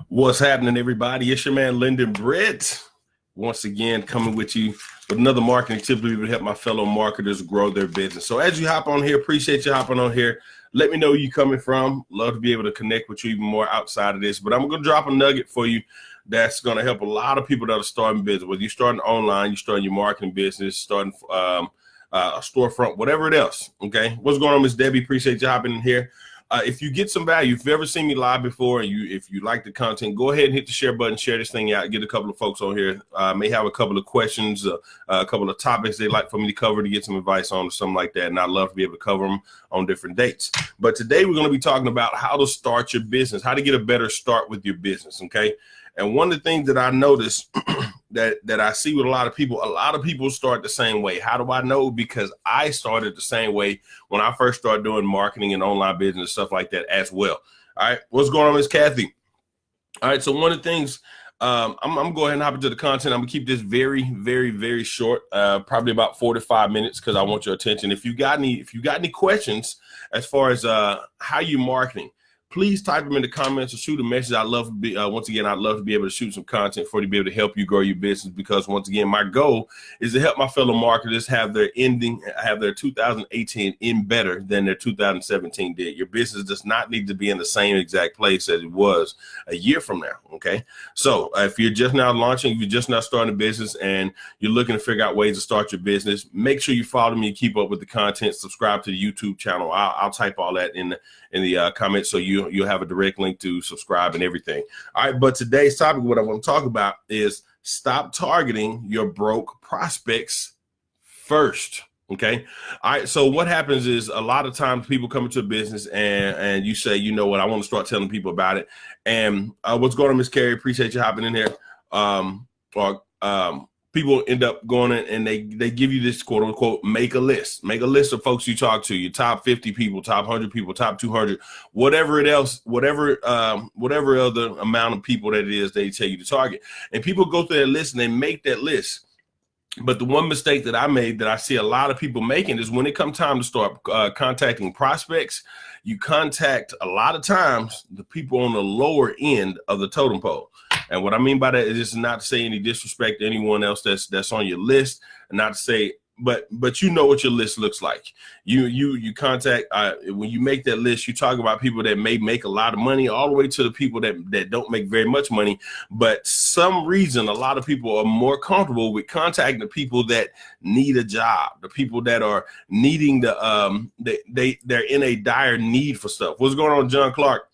What's happening, everybody? It's your man, Lyndon Britt, once again coming with you with another marketing tip to help my fellow marketers grow their business. So as you hop on here, appreciate you hopping on here. Let me know where you're coming from. Love to be able to connect with you even more outside of this. But I'm going to drop a nugget for you that's going to help a lot of people that are starting business. Whether you're starting online, you're starting your marketing business, starting a storefront, whatever it else. Okay, what's going on, Miss Debbie? Appreciate you hopping in here. If you get some value, if you've ever seen me live before, and if you like the content, go ahead and hit the share button, share this thing out, get a couple of folks on here. May have a couple of questions, a couple of topics they'd like for me to cover to get some advice on or something like that. And I'd love to be able to cover them on different dates. But today we're going to be talking about how to start your business, how to get a better start with your business. Okay. And one of the things that I noticed that I see with a lot of people start the same way. How do I know? Because I started the same way when I first started doing marketing and online business, stuff like that as well. All right. What's going on, Miss Kathy? All right. So one of the things I'm going to go ahead and hop into the content. I'm going to keep this very, very, very short, probably about 4 to 5 minutes because I want your attention. If you got any questions as far as how you're marketing, please type them in the comments or shoot a message. I'd love to be, once again, I'd love to be able to shoot some content for you to be able to help you grow your business, because once again, my goal is to help my fellow marketers have their 2018 end better than their 2017 did. Your business does not need to be in the same exact place as it was a year from now. Okay. So if you're just now launching, if you're just now starting a business and you're looking to figure out ways to start your business, make sure you follow me and keep up with the content, subscribe to the YouTube channel. I'll type all that in the comments, so you'll have a direct link to subscribe and everything. All right, but today's topic, what I want to talk about is stop targeting your broke prospects first. Okay. All right. So what happens is a lot of times people come into a business and you say, you know what, I want to start telling people about it. And what's going on, Miss Carrie? Appreciate you hopping in here. People end up going in and they give you this quote unquote, make a list of folks you talk to, your top 50 people, top 100 people, top 200, whatever other amount of people that it is they tell you to target. And people go through that list and they make that list. But the one mistake that I made that I see a lot of people making is when it comes time to start contacting prospects, you contact a lot of times the people on the lower end of the totem pole. And what I mean by that is just not to say any disrespect to anyone else that's on your list, and not to say, but you know what your list looks like. You contact when you make that list, you talk about people that may make a lot of money all the way to the people that don't make very much money. But some reason, a lot of people are more comfortable with contacting the people that need a job, the people that are needing they're in a dire need for stuff. What's going on, John Clark?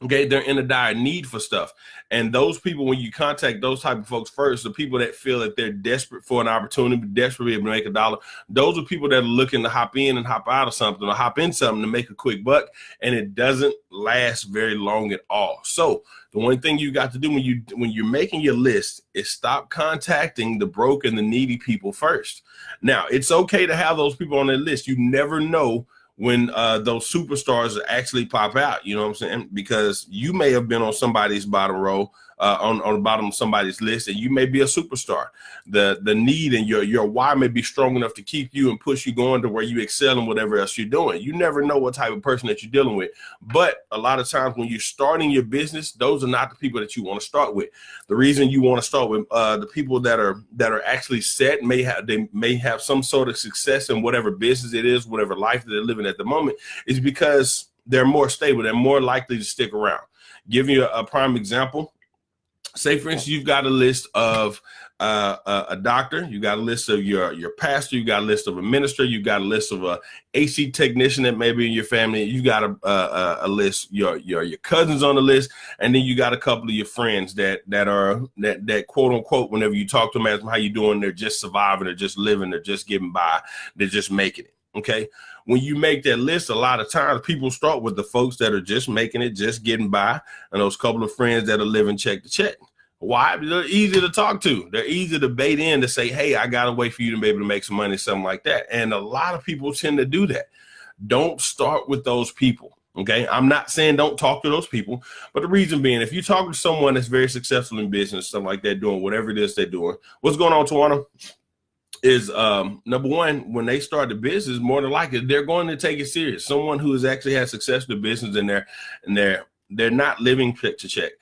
Okay, they're in a dire need for stuff. And those people, when you contact those type of folks first, the people that feel that they're desperate for an opportunity, desperate to be able to make $1, those are people that are looking to hop in and hop out of something, or hop in something to make a quick buck, and it doesn't last very long at all. So the one thing you got to do when you're making your list is stop contacting the broke and the needy people first. Now, it's okay to have those people on that list. You never know when those superstars actually pop out, you know what I'm saying? Because you may have been on somebody's bottom row, on the bottom of somebody's list, and you may be a superstar. The need and your why may be strong enough to keep you and push you going to where you excel in whatever else you're doing. You never know what type of person that you're dealing with. But a lot of times when you're starting your business, those are not the people that you want to start with. The reason you want to start with the people that are actually set, may have some sort of success in whatever business it is, whatever life that they're living at the moment, is because they're more stable. They're more likely to stick around. Give you a prime example. Say, for instance, you've got a list of a doctor, you got a list of your pastor, you got a list of a minister, you got a list of a AC technician that may be in your family, you got a list, your cousins on the list, and then you got a couple of your friends that quote unquote, whenever you talk to them, ask them how you doing, they're just surviving, they're just living, they're just getting by, they're just making it. Okay. When you make that list, a lot of times people start with the folks that are just making it, just getting by, and those couple of friends that are living check to check. Why? They're easy to talk to. They're easy to bait in to say, hey, I got a way for you to be able to make some money, something like that. And a lot of people tend to do that. Don't start with those people. Okay. I'm not saying don't talk to those people, but the reason being, if you talk to someone that's very successful in business, something like that, doing whatever it is they're doing, what's going on, Tawana? Is number one, when they start the business, more than likely they're going to take it serious. Someone who has actually had success in the business, and they're not living check to check.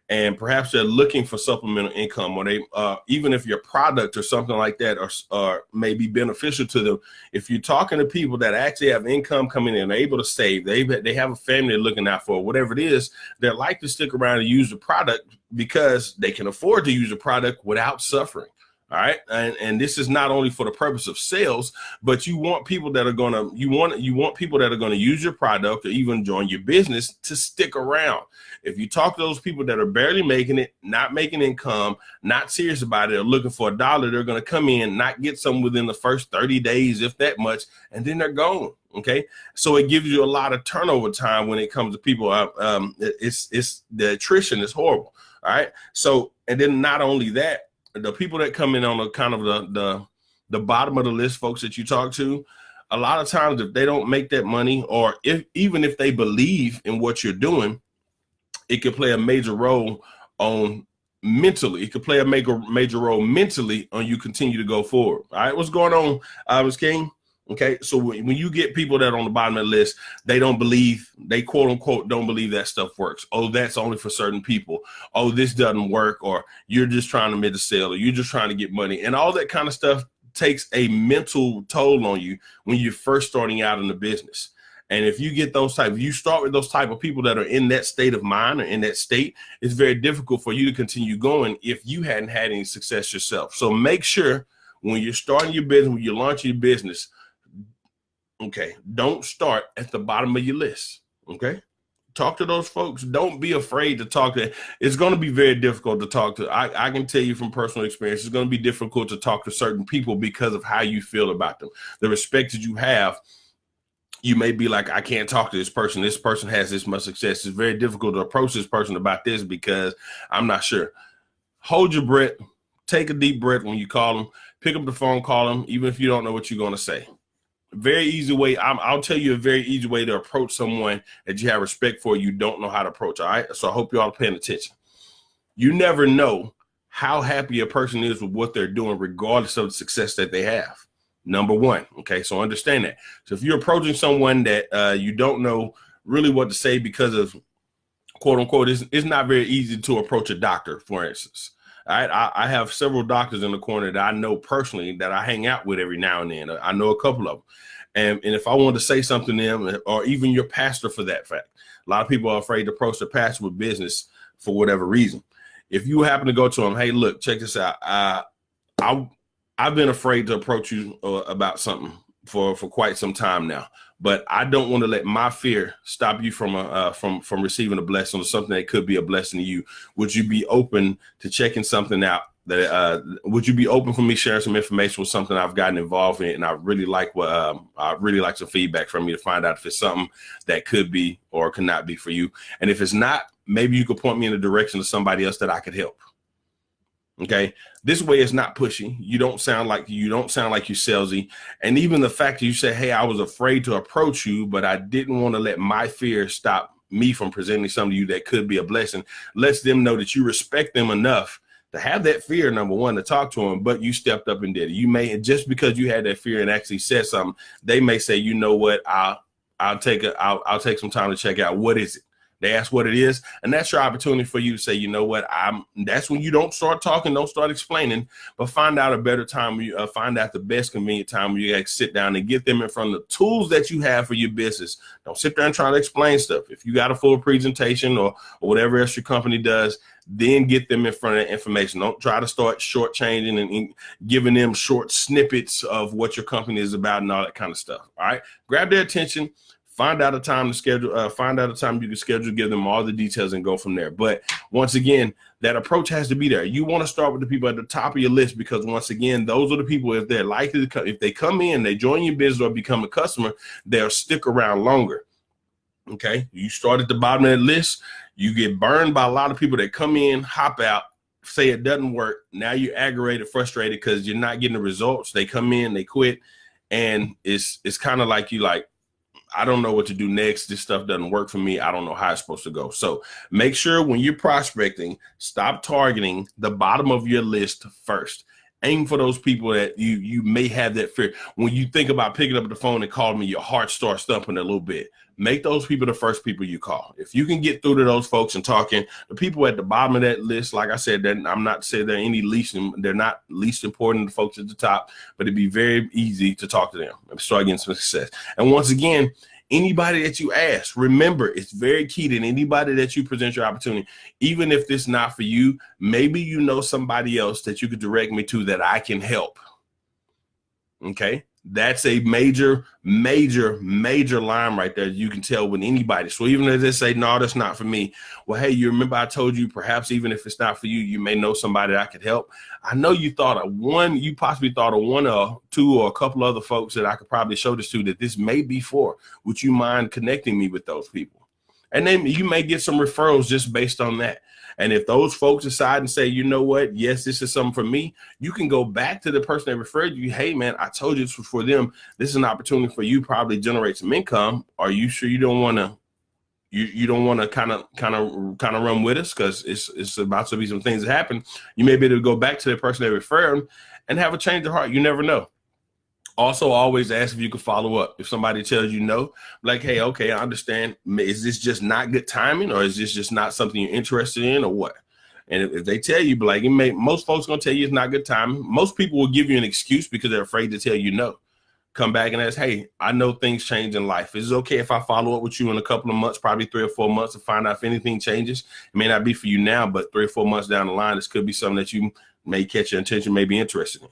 and perhaps they're looking for supplemental income, or they even if your product or something like that or may be beneficial to them. If you're talking to people that actually have income coming in, able to save, they have a family they're looking out for, whatever it is, they're like to stick around and use the product because they can afford to use the product without suffering. All right. And this is not only for the purpose of sales, but you want people that are going to, you want people that are going to use your product or even join your business to stick around. If you talk to those people that are barely making it, not making income, not serious about it, or looking for a dollar, they're going to come in, not get some within the first 30 days, if that much, and then they're gone. Okay. So it gives you a lot of turnover time when it comes to people. It's the attrition is horrible. All right. So, and then not only that, the people that come in on the kind of the bottom of the list, folks that you talk to, a lot of times if they don't make that money, or even if they believe in what you're doing, it could play a major role on mentally. It could play a major role mentally on you continue to go forward. All right, what's going on, Ms. King? Okay, so when you get people that are on the bottom of the list, they don't believe, they quote unquote don't believe that stuff works. Oh, that's only for certain people. Oh, this doesn't work, or you're just trying to make a sale, or you're just trying to get money, and all that kind of stuff takes a mental toll on you when you're first starting out in the business. And if you get you start with those type of people that are in that state of mind or in that state, it's very difficult for you to continue going if you hadn't had any success yourself. So make sure when you're starting your business, when you're launching your business, okay, don't start at the bottom of your list. Okay, talk to those folks. Don't be afraid to talk to. It's going to be very difficult to talk to. I can tell you from personal experience, it's going to be difficult to talk to certain people because of how you feel about them. The respect that you have, you may be like, I can't talk to this person. This person has this much success. It's very difficult to approach this person about this because I'm not sure. Hold your breath. Take a deep breath when you call them. Pick up the phone, call them, even if you don't know what you're going to say. Very easy way. I'll tell you a very easy way to approach someone that you have respect for. You don't know how to approach. All right. So I hope you all are paying attention. You never know how happy a person is with what they're doing, regardless of the success that they have. Number one. Okay. So understand that. So if you're approaching someone that you don't know really what to say because of quote unquote, it's not very easy to approach a doctor, for instance. All right. I have several doctors in the corner that I know personally that I hang out with every now and then. I know a couple of them. And if I want to say something to them, or even your pastor for that fact, a lot of people are afraid to approach the pastor with business for whatever reason. If you happen to go to them, hey, look, check this out. I've been afraid to approach you about something for quite some time now, but I don't want to let my fear stop you from receiving a blessing or something that could be a blessing to you. Would you be open to checking something out? Would you be open for me sharing some information with something I've gotten involved in, and I really like some feedback from you to find out if it's something that could be or could not be for you. And if it's not, maybe you could point me in the direction of somebody else that I could help. Okay, this way it's not pushy. You don't sound like you're salesy. And even the fact that you say, hey, I was afraid to approach you, but I didn't want to let my fear stop me from presenting something to you that could be a blessing, lets them know that you respect them enough to have that fear, number one, to talk to them, but you stepped up and did it. You may, just because you had that fear and actually said something, they may say, you know what, I'll take some time to check out. What is it? They ask what it is, and that's your opportunity for you to say, you know what, that's when you don't start talking, don't start explaining, but find out a better time. Find out the best convenient time where you sit down and get them in front of the tools that you have for your business. Don't sit there and try to explain stuff. If you got a full presentation or whatever else your company does, then get them in front of that information. Don't try to start shortchanging and giving them short snippets of what your company is about and all that kind of stuff. All right, grab their attention. Find out a time to schedule. Find out a time you can schedule. Give them all the details and go from there. But once again, that approach has to be there. You want to start with the people at the top of your list because once again, those are the people. If they're likely to, if they come in, they join your business or become a customer, they'll stick around longer. Okay, you start at the bottom of that list. You get burned by a lot of people that come in, hop out, say it doesn't work. Now you're aggravated, frustrated because you're not getting the results. They come in, they quit, and it's kind of like I don't know what to do next. This stuff doesn't work for me. I don't know how it's supposed to go. So make sure when you're prospecting, stop targeting the bottom of your list first Aim for those people that you may have that fear. When you think about picking up the phone and calling me, your heart starts thumping a little bit. Make those people the first people you call. If you can get through to those folks and talking, the people at the bottom of that list, like I said, that I'm not saying they're not least important than the folks at the top, but it'd be very easy to talk to them and start getting some success. And once again, anybody that you ask, remember, it's very key that anybody that you present your opportunity, even if this is not for you, maybe you know somebody else that you could direct me to that I can help. Okay. That's a major line right there. You can tell with anybody. So even if they say, no, that's not for me. Well, hey, you remember I told you, perhaps even if it's not for you, you may know somebody that I could help. I know you possibly thought of one or two or a couple other folks that I could probably show this to that this may be for. Would you mind connecting me with those people? And then you may get some referrals just based on that. And if those folks decide and say, you know what, yes, this is something for me, you can go back to the person that referred you. Hey, man, I told you this was for them. This is an opportunity for you, probably generate some income. Are you sure you don't want to? You don't want to kind of run with us, because it's about to be some things that happen. You may be able to go back to the person that referred them and have a change of heart. You never know. Also, always ask if you can follow up. If somebody tells you no, like, hey, okay, I understand. Is this just not good timing, or is this just not something you're interested in, or what? And if they tell you, like, most folks going to tell you it's not good timing. Most people will give you an excuse because they're afraid to tell you no. Come back and ask, hey, I know things change in life. Is it okay if I follow up with you in a couple of months, probably 3 or 4 months, to find out if anything changes? It may not be for you now, but 3 or 4 months down the line, this could be something that you may catch your attention, may be interested in.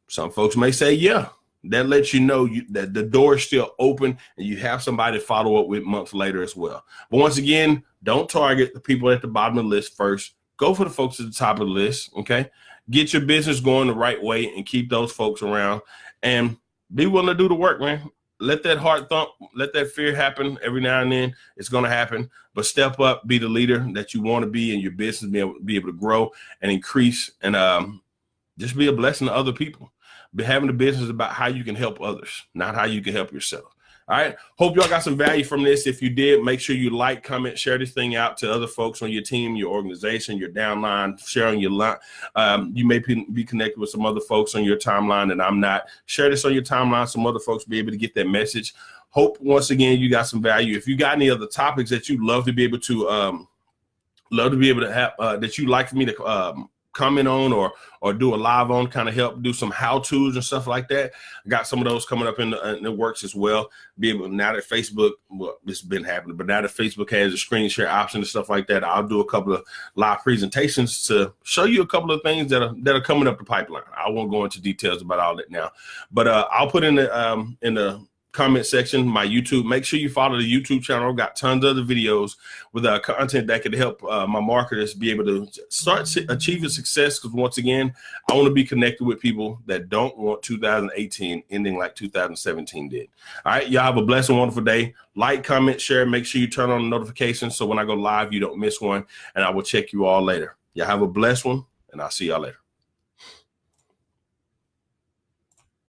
Some folks may say, yeah. That lets you know that the door is still open, and you have somebody to follow up with months later as well. But once again, don't target the people at the bottom of the list first. Go for the folks at the top of the list, okay? Get your business going the right way and keep those folks around, and be willing to do the work, man. Let that heart thump, let that fear happen every now and then. It's going to happen, but step up, be the leader that you want to be in your business, be able to grow and increase, and just be a blessing to other people. But having a business is about how you can help others, not how you can help yourself. All right. Hope y'all got some value from this. If you did, make sure you like, comment, share this thing out to other folks on your team, your organization, your downline, sharing your line. You may be connected with some other folks on your timeline that I'm not. Share this on your timeline. Some other folks be able to get that message. Hope, once again, you got some value. If you got any other topics that you'd love to be able to have, that you'd like for me to comment on or do a live on, kind of help do some how-tos and stuff like that. I got some of those coming up in the works as well. Be able, now that Facebook, well, this has been happening, but now that Facebook has a screen share option and stuff like that, I'll do a couple of live presentations to show you a couple of things that are coming up the pipeline. I won't go into details about all that now, but I'll put in the comment section my YouTube. Make sure you follow the YouTube channel. Got tons of other videos with content that could help my marketers be able to start achieving success, because once again, I want to be connected with people that don't want 2018 ending like 2017 did. All right, y'all have a blessed and wonderful day. Like, comment, share. Make sure you turn on the notifications so when I go live you don't miss one, and I will check you all later. Y'all have a blessed one, and I'll see y'all later.